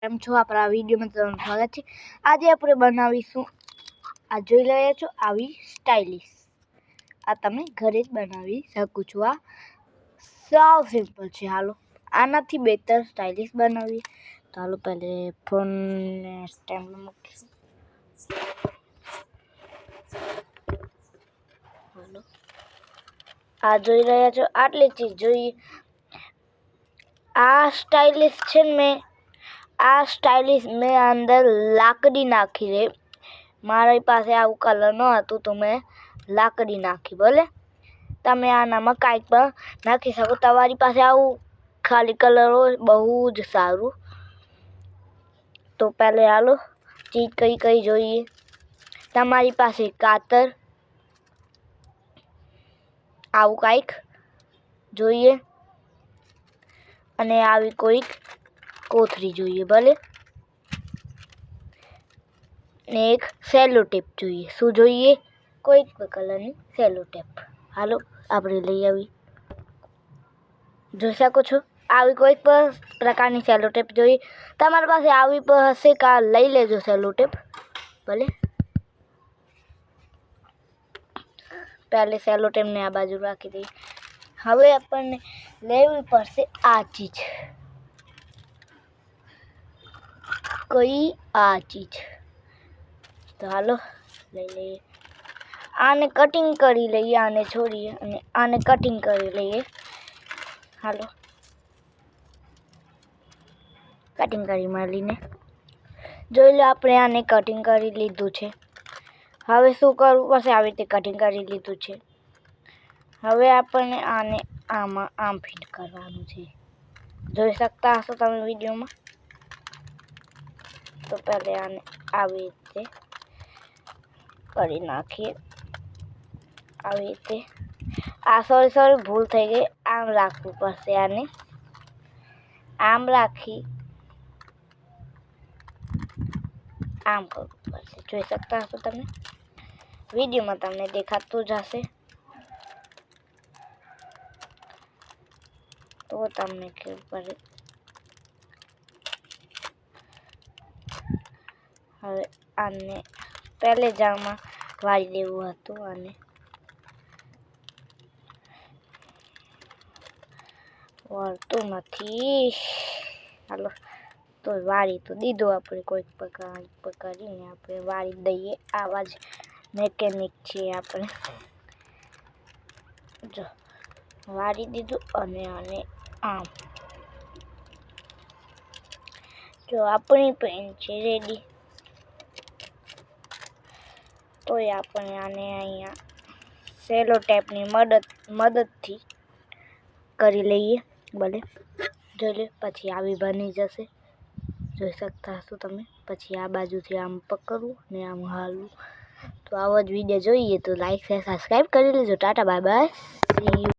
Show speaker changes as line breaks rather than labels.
કેમ છો? આપણા વિડીયોમાં તમારું સ્વાગત છે। આજે આપણે બનાવીશું, આ જોઈ રહ્યા છો, આવી સ્ટાઇલિશ। આ તમે ઘરે જ બનાવી શકો છો। આ સાવ સિમ્પલ છે। હાલો આનાથી બેટર સ્ટાઇલિશ બનાવીએ તો હાલો પહેલે ફોનને સ્ટેન્ડમાં મૂકીશું। હાલો આ જોઈ રહ્યા છો, આટલી ચીજ જોઈએ। આ સ્ટાઇલિશ છે ને, આ સ્ટાઇલિશ મેં અંદર લાકડી નાખી છે। મારી પાસે આવું કલર ન હતું તો મેં લાકડી નાખી। ભલે તમે આનામાં કાંઈક પણ નાખી શકો। તમારી પાસે આવું ખાલી કલર હોય બહુ જ સારું। તો પહેલે હાલો ચીજ કઈ કઈ જોઈએ। તમારી પાસે કાતર આવું કાંઈક જોઈએ અને આવી કોઈક કોથળી જોઈએ। ભલે ને એક સેલો ટેપ જોઈએ। શું જોઈએ? કોઈક કલરની સેલો ટેપ। હાલો આપણે લઈ આવી। જોઈ શકો છો આવી કોઈક પ્રકારની સેલો ટેપ જોઈએ। તમારી પાસે આવી હશે કા લઈ લેજો સેલો ટેપ। ભલે પહેલે સેલો ટેપને આ બાજુ રાખી દઈએ। હવે આપણને લેવી પડશે આ ચીજ। કઈ? આ ચીજ। તો હાલો લઈ લઈએ। આને કટિંગ કરી લઈએ। આને છોડીએ અને આને કટિંગ કરી લઈએ। હાલો કટિંગ કરી મળીને જોઈ લો, આપણે આને કટિંગ કરી લીધું છે। હવે શું કરવું પડશે? આવી રીતે કટિંગ કરી લીધું છે। હવે આપણને આને આમાં આમ ફિટ કરવાનું છે। જોઈ શકતા હશો તમે વિડીયોમાં। તો પહેલે આને આવી રીતે કરી નાખીએ। આવી રીતે આ સોરી ભૂલ થઈ ગઈ। આમ રાખવું પડશે। આને આમ રાખી આમ કરવું પડશે। જોઈ શકતા હશો તમે વિડીયોમાં, તમને દેખાતું જ હશે તો તમને કેવું પડે। હવે આને પહેલે જ આમાં વાળી દેવું હતું। આને વળતું નથી। હાલો તો વાળી તો દીધું આપણે। કોઈક કરીને આપણે વાળી દઈએ। આવા જ મેકેનિક છીએ આપણે। જો વાળી દીધું અને આને આમ। જો આપણી પેન છે રેડી। તો આપણે આને અહીંયા સેલો ટેપની મદદથી કરી લઈએ। ભલે જોઈ લે, પછી આવી બની જશે। જોઈ શકતા હશો તમે। પછી આ બાજુથી આમ પકડવું ને આમ હાલવું। તો આવો જ વિડીયો જોઈએ તો લાઈક શેર સબસ્ક્રાઈબ કરી લેજો। Tata bye bye, C you.